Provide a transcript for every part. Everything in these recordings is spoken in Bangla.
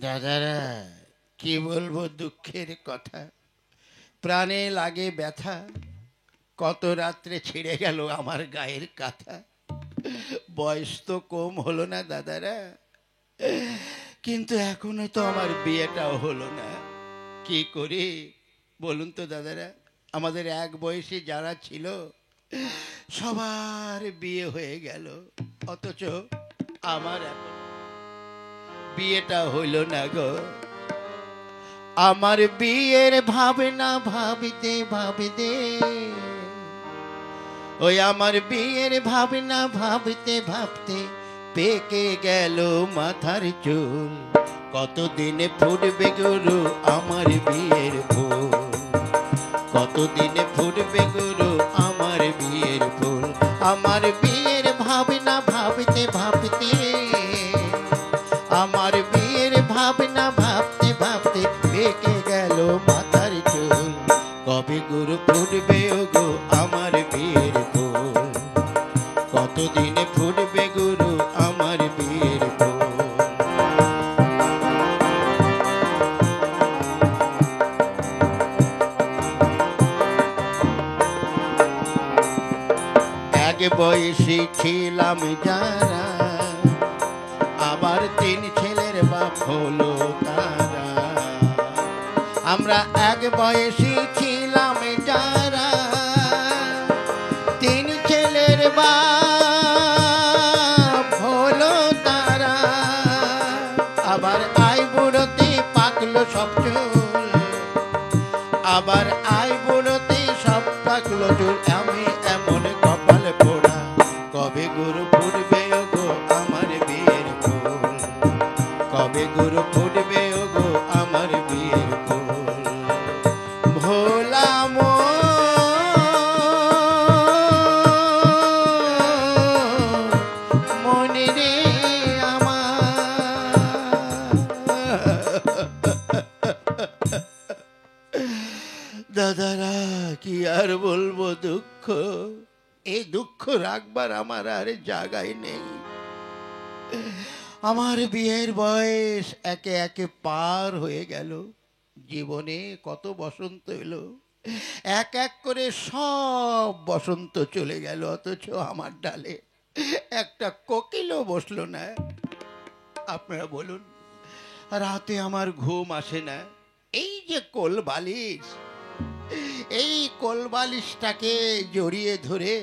দাদারা, কি বলবো দুঃখের কথা, প্রাণে লাগে ব্যথা। কত রাত্রে ছিঁড়ে গেল আমার গায়ের কাঁথা। বয়স তো কম হলো না দাদারা, কিন্তু এখনো তো আমার বিয়েটাও হলো না। কি করি বলুন তো দাদারা? আমাদের এক বয়সী যারা ছিল সবার বিয়ে হয়ে গেল, অথচ আমার এখন বিয়েটা হইল না গো। আমার বিয়ের ভাবনা ভাবিতে ভাবিতে, ওই আমার বিয়ের ভাবনা ভাবতে ভাবতে পেকে গেল মাথার চুল। কতদিনে ফুটবে গুরু আমার বিয়ের ফুল, কতদিনে ফুটবে গুরু আমার বিয়ের ফুল। আমার বিয়ের ভাবনা ভাবতে ভাবতে, আমার বিয়ের ভাবনা ভাবতে ভাবতে পেকে গেল মাথার চুল। কবে গুরু ফুটবে গো আমার বিয়ের ফুল, কতদিনে ফুটবে গুরু আমার বিয়ের ফুল। এক বয়সী ছিলাম যারা, আবার 3 ছেলের বাপ হলো তারা। আমরা এক বয়সী ছিলাম যারা, 3 ছেলের বাপ হলো তারা। আবার আই বুড়োতে পাকলো সব চুল, আবার আই বুড়োতে সব পাকলো চুল। আমি এমন কপাল পোড়া, কবে গুরু ফুটবে গো আমার বিয়ের ফুল, কবে গুরু ফুটবে গো আমার বিয়ের ফুল। ভোলা মনে রে আমার, দাদারা কি আর বলবো দুঃখ, এই দুঃখ রাখবার আমার আর জায়গায় নেই। আমার বিয়ের বয়স একে একে পার হয়ে গেল, জীবনে কত বসন্ত এলো, এক এক করে সব বসন্ত চলে গেল, অথচ আমার ডালে একটা কোকিলও বসলো না। আপনারা বলুন, রাতে আমার ঘুম আসে না। এই যে কোল বালিশ, এই কোল বালিশটাকে জড়িয়ে ধরে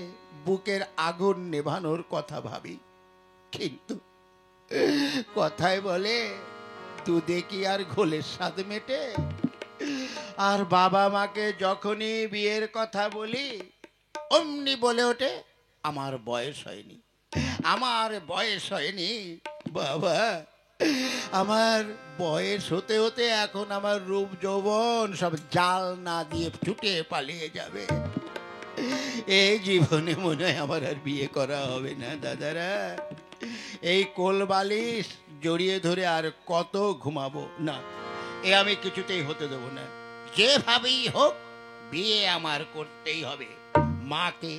বুকের আগুন নেভানোর কথা ভাবি, কিন্তু কথায় বলে দুধে কি আর ঘোলের স্বাদ মেটে। আর বাবা মাকে যখনই বিয়ের কথা বলি অমনি বলে ওঠে আমার বয়স হয়নি, আমার বয়স হয়নি। বাবা, আমার বয়স হতে হতে এখন আমার রূপ যৌবন সব জাল না দিয়ে ছুটে পালিয়ে যাবে। এই জীবনে মনে হয় আমার আর বিয়ে করা হবে না দাদারা। এই কোল বালিশ জড়িয়ে ধরে আর কত ঘুমাবো না, এ আমি কিছুতেই হতে দেবো না। যেভাবেই হোক বিয়ে আমার করতেই হবে। মাকে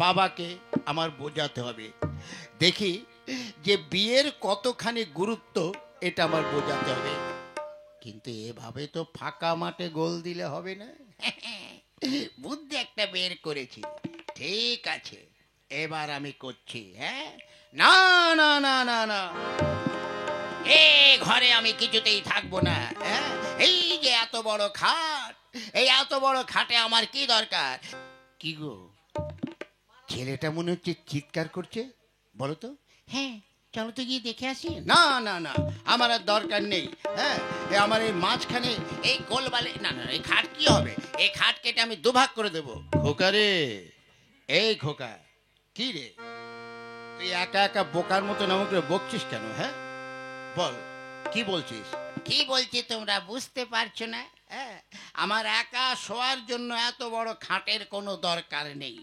বাবাকে আমার বোঝাতে হবে, দেখি যে বিয়ের কতখানি গুরুত্ব এটা আমার বোঝাতে হবে। কিন্তু এভাবে তো ফাঁকা মাঠে গোল দিলে হবে না। বুদ্ধি একটা বের করেছি, ঠিক আছে এবার আমি করছি। হ্যাঁ, না না না না না, এই ঘরে আমি কিছুতেই থাকবো না। হ্যাঁ, এই যে এত বড় খাট, এই এত বড় খাটে আমার কি দরকার? কি গো, ছেলেটা মনে হচ্ছে চিৎকার করছে, বলো তো। হ্যাঁ, চলো তো গিয়ে দেখে আসি। না না না, আমার আর দরকার নেই। হ্যাঁ, আমার এই মাঝখানে এই গোলবালে, না না, এই খাট কি হবে? এই খাট কেটে আমি দুভাগ করে দেবো। খোকা রে, এই খোকা, কি রে তুই একা একা বোকার মতো নামক বকছিস কেন? হ্যাঁ বল, কি বলছিস? কি বলছি তোমরা বুঝতে পারছো না? হ্যাঁ, আমার একা শোয়ার জন্য এত বড় খাটের কোনো দরকার নেই।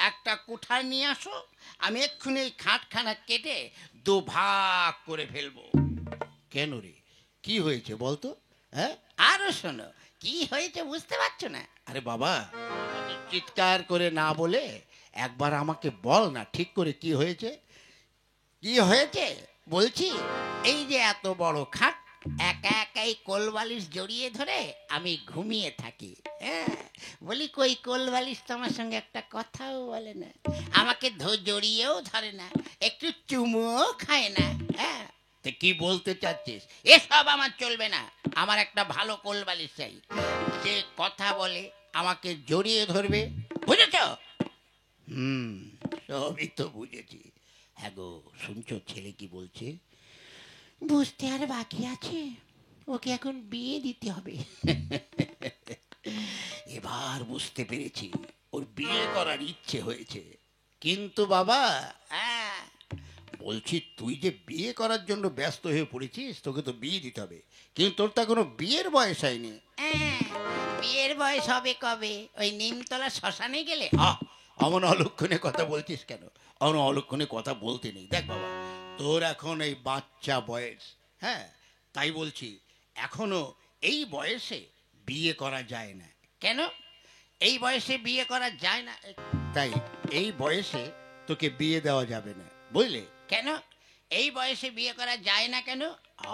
একটা কুঠার নিয়ে আসো, আমি এক্ষুনি এই খাটখানা কেটে দুভাগ করে ফেলবো। কেন রে, কি হয়েছে বলতো? হ্যাঁ, আরো শোনো, কি হয়েছে বুঝতে পারছো না? আরে বাবা, চিৎকার করে না বলে একবার আমাকে বল না ঠিক করে কি হয়েছে। কি হয়েছে বলছি, এই যে এত বড় খাট, একা একাই কোলবালিশ জড়িয়ে ধরে আমি ঘুমিয়ে থাকি। হ্যাঁ, বলি কই কোলবালিশ তো আমার সঙ্গে একটা কথাও বলে না, আমাকে জড়িয়েও ধরে না, একটু চুমুও খায় না। হ্যাঁ, তো কি বলতে চাচ্ছিস? এসব আমার চলবে না, আমার একটা ভালো কোলবালিশ চাই, যে কথা বলে, আমাকে জড়িয়ে ধরবে, বুঝেছ? হুম, সবই তো বুঝেছি। হ্যাঁ গো, শুনছো ছেলে কি বলছে? বুঝতে আর বাকি আছে, ওকে এখন বিয়ে দিতে হবে। এবার বুঝতে পেরেছি, ওর বিয়ে করার ইচ্ছে হয়েছে। কিন্তু বাবা, হ্যাঁ, বলছি তুই যে বিয়ে করার জন্য ব্যস্ত হয়ে পড়েছিস, তোকে তো বিয়ে দিতে হবে, কিন্তু তোর তো এখনো বিয়ের বয়স হয়নি। বিয়ের বয়স হবে কবে? ওই নিমতলা শ্মশানে গেলে। অমন অলক্ষণে কথা বলছিস কেন? অমন অলক্ষণে কথা বলতে নেই। দেখ বাবা, তোর এখন এই বাচ্চা বয়স, হ্যাঁ, তাই বলছি এখনো এই বয়সে বিয়ে করা যায় না। কেন এই বয়সে বিয়ে করা যায় না? তাই এই বয়সে তোকে বিয়ে দেওয়া যাবে না, বুঝলে? কেন এই বয়সে বিয়ে করা যায় না কেন?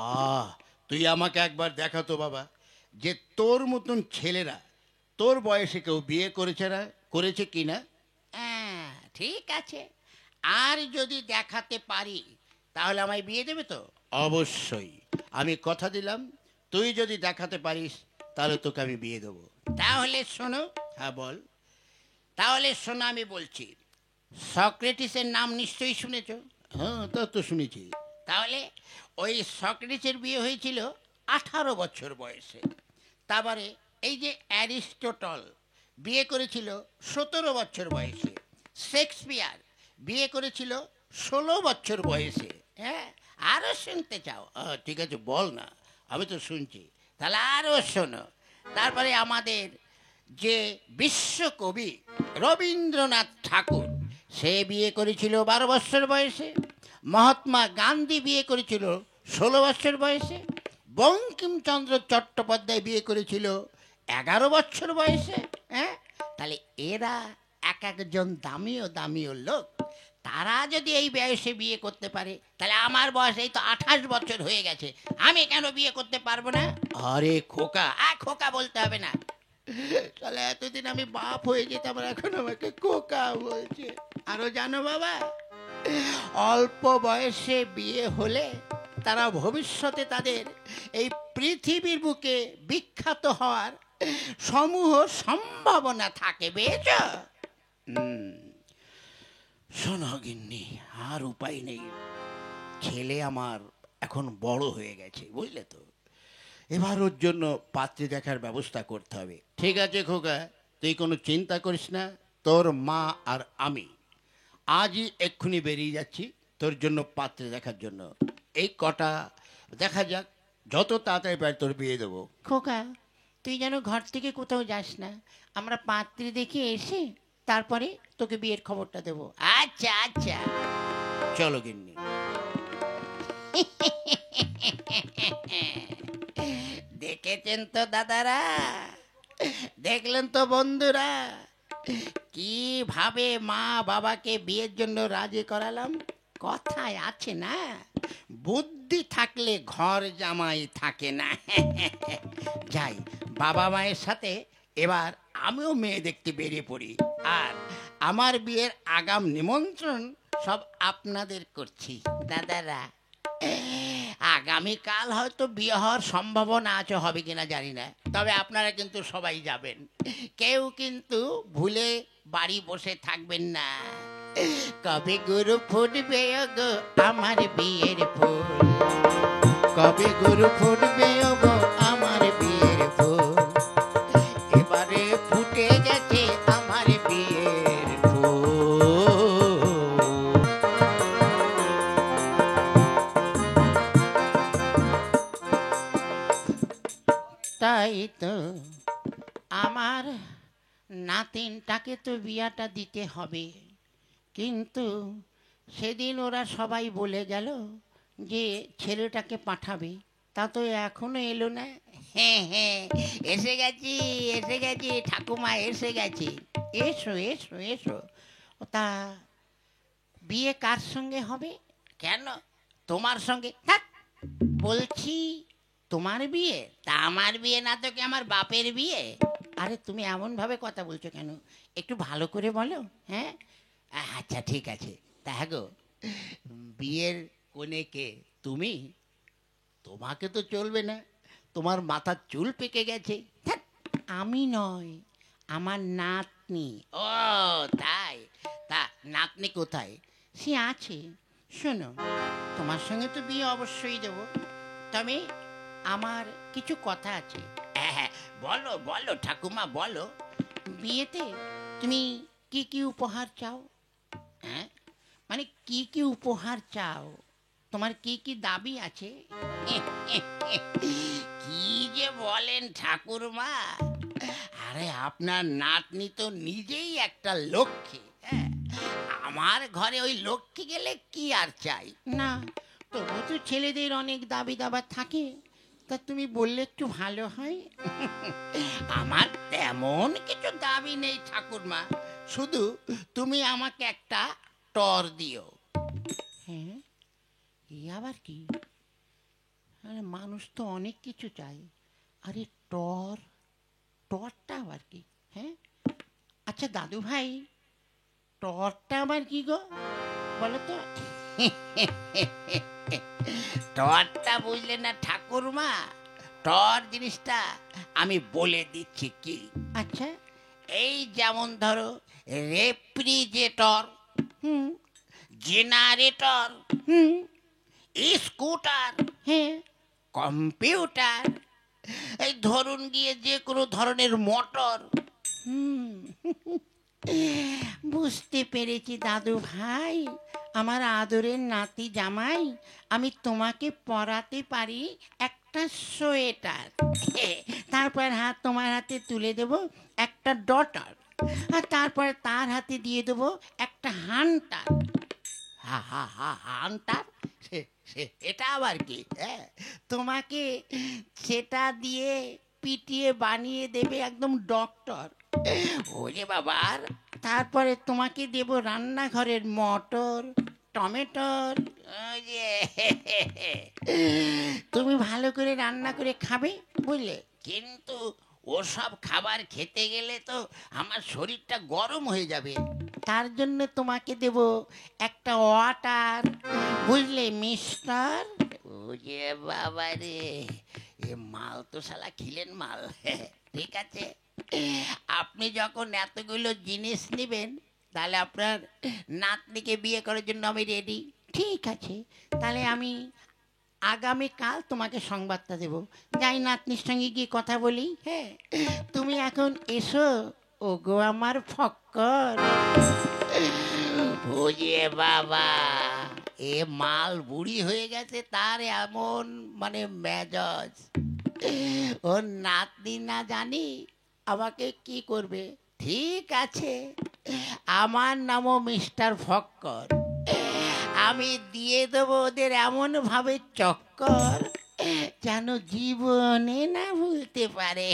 আহ, তুই আমাকে একবার দেখাতো বাবা, যে তোর মতন ছেলেরা তোর বয়সে কেউ বিয়ে করেছে না, করেছে কি না? হ্যাঁ, ঠিক আছে, আর যদি দেখাতে পারি তাহলে আমায় বিয়ে দেবে তো? অবশ্যই, আমি কথা দিলাম, তুই যদি দেখাতে পারিস তাহলে তোকে আমি বিয়ে দেবো। তাহলে শোনো। হ্যাঁ বল। তাহলে শোনো, আমি বলছি, সক্রেটিসের নাম নিশ্চয়ই শুনেছ? হ্যাঁ, তা তো শুনেছি। তাহলে ওই সক্রেটিসের বিয়ে হয়েছিল 18 বছর বয়সে। তারপরে এই যে অ্যারিস্টটল বিয়ে করেছিল 17 বছর বয়সে। শেক্সপিয়ার বিয়ে করেছিল 16 বছর বয়সে। হ্যাঁ, আরও শুনতে চাও? ঠিক আছে, বল না, আমি তো শুনছি। তাহলে আরও শোনো। তারপরে আমাদের যে বিশ্বকবি রবীন্দ্রনাথ ঠাকুর, সে বিয়ে করেছিল 12 বছর বয়সে। মহাত্মা গান্ধী বিয়ে করেছিল 16 বছর বয়সে। বঙ্কিমচন্দ্র চট্টোপাধ্যায় বিয়ে করেছিল 11 বছর বয়সে। হ্যাঁ, তাহলে এরা এক একজন দামিও দামিও লোক, তারা যদি এই বয়সে বিয়ে করতে পারে, তাহলে আমার বয়স এই তো 28 বছর হয়ে গেছে, আমি কেন বিয়ে করতে পারবো না? আরে খোকা, খোকা বলতে হবে না, তাহলে এতদিন আমি বাপ হয়ে যেতাম, এখন আমাকে খোকা বলছে। আরো জানো বাবা, অল্প বয়সে বিয়ে হলে তারা ভবিষ্যতে তাদের এই পৃথিবীর বুকে বিখ্যাত হওয়ার সমূহ সম্ভাবনা থাকে, বেশ? শোনো গিন্নি, আর উপায় নেই, ছেলে আমার এখন বড় হয়ে গেছে, বুঝলে তো, এবার ওর জন্য পাত্রী দেখার ব্যবস্থা করতে হবে। ঠিক আছে খোকা, তুই কোনো চিন্তা করিস না, তোর মা আর আমি আজই এক্ষুনি বেরিয়ে যাচ্ছি তোর জন্য পাত্রী দেখার জন্য। এই কটা দেখা যাক, যত তাড়াতাড়ি পারে তোর বিয়ে দেবো। খোকা, তুই যেন ঘর থেকে কোথাও যাস না, আমরা পাত্রী দেখে এসে তারপরে তোকে বিয়ের খবরটা দেবো। আচ্ছা আচ্ছা, চলো গিন্নি। দেখেছেন তো দাদারা, দেখলেন তো বন্ধুরা, কিভাবে মা বাবাকে বিয়ের জন্য রাজি করালাম। কথায় আছে না, বুদ্ধি থাকলে ঘর জামাই থাকে না। যাই, বাবা মায়ের সাথে এবার আমিও মেয়ে দেখতে বেরিয়ে পড়ি, আর আমার বিয়ের আগাম নিমন্ত্রণ সব আপনাদের করছি দাদারা। আগামীকাল হয়তো বিয়ে হওয়ার সম্ভাবনা আছে, হবে কিনা জানি না, তবে আপনারা কিন্তু সবাই যাবেন, কেউ কিন্তু ভুলে বাড়ি বসে থাকবেন না। কবে গুরু ফুটবে গো আমার বিয়ের ফুল, কবে গুরু ফুটবে গো আমার বিয়ের ফুল, এবারে ফুটে গেছে আমার বিয়ের ফুল। তাই তো আমার নাতিনটাকে তো বিয়াটা দিতে হবে, কিন্তু সেদিন ওরা সবাই বলে গেল যে ছেলেটাকে পাঠাবে, তা তো এখনো এলো না। হ্যাঁ হ্যাঁ, এসে গেছি এসে গেছি ঠাকুমা, এসে গেছি, এসো এসো এসো। তা বিয়ে কার সঙ্গে হবে? কেন তোমার সঙ্গে? থাক, বলছি তোমার বিয়ে, তা আমার বিয়ে না তো কি আমার বাপের বিয়ে? আরে তুমি এমনভাবে কথা বলছো কেন, একটু ভালো করে বলো। হ্যাঁ, আচ্ছা ঠিক আছে। তা গো, বিয়ের কোণে কে? তুমি? তোমাকে তো চলবে না, তোমার মাথার চুল পেকে গেছে। ধ্যাৎ, আমি নয়, আমার নাতনি। ও তাই? তা নাতনি কোথায়? সে আছে। শোনো, তোমার সঙ্গে তো বিয়ে অবশ্যই দেবো, তবে আমার কিছু কথা আছে। হ্যাঁ হ্যাঁ, বলো বলো ঠাকুমা বলো। বিয়েতে তুমি কি কি উপহার চাও? হ্যাঁ, মানে কি কি উপহার চাও, তোমার কি কি দাবি আছে? কি যে বলেন ঠাকুরমা, আরে আপনার নাতনি তো নিজেই একটা লক্ষ্মী। হ্যাঁ, আমার ঘরে ওই লক্ষ্মী গেলে কি আর চাই? না, তবু তো ছেলেদের অনেক দাবি দাবা থাকে, তা তুমি বললে একটু ভালো হয়। আমার তেমন কিছু দাবি নেই ঠাকুরমা, শুধু তুমি আমাকে একটা টর দিও। হ্যাঁ, এ আবার কি? আরে মানুষ তো অনেক কিছু চায়, আরে টর, টরটা আবার কি? হ্যাঁ, আচ্ছা দাদু ভাই, টরটা আবার কি গো, বলো তো? টরটা বুঝলে না ঠাকুরমা? টর জিনিসটা আমি বলে দিচ্ছি কি। আচ্ছা, এই যেমন ধরো রেফ্রিজারেটর, হুম, জেনারেটর, হুম, স্কুটার, হ্যাঁ, কম্পিউটার, এই ধরুন গিয়ে যে কোনো ধরনের মোটর। হুম, বুঝতে পেরেছি দাদু ভাই, আমার আদরের নাতি জামাই, আমি তোমাকে পরাতে পারি একটা সোয়েটার, তারপর তোমার হাতে তুলে দেব একটা ডটার, আর তারপরে তার হাতে দিয়ে দেবো একটা হান্টার। হা হা হা, হান্টার? এটা আবার কি? হ্যাঁ, তোমাকে সেটা দিয়ে পিটিয়ে বানিয়ে দেবে একদম ডক্টর। ওরে বাবার, তারপরে তোমাকে দেব রান্নাঘরের মটর, টমেটোর, ওই যে তুমি ভালো করে রান্না করে খাবে, বুঝলে? কিন্তু ওসব খাবার খেতে গেলে তো আমার শরীরটা গরম হয়ে যাবে, তার জন্য তোমাকে দেব একটা ওয়াটার, বুঝলে মিস্টার? ওরে বাবা রে, এ মাল তো শালা খিলেন মাল। ঠিক আছে, আপনি যখন এতগুলো জিনিস নেবেন, তাহলে আপনার নাতনিকে বিয়ে করার জন্য আমি রেডি। ঠিক আছে, তাহলে আমি আগামীকাল তোমাকে সংবাদটা দেব, যাই নাতনির সঙ্গে গিয়ে কথা বলি। হ্যাঁ, তুমি এখন এসো, ও গো আমার ফক্কর। বুঝে বাবা, এ মাল বুড়ি হয়ে গেছে, তার এমন মানে মেজাজ, ওর নাতনি না জানি আমাকে কি করবে। ঠিক আছে, আমার নামও মিস্টার ফক্কর, আমি দিয়ে দেবো ওদের এমন ভাবে চক্কর যেন জীবনে না ভুলতে পারে।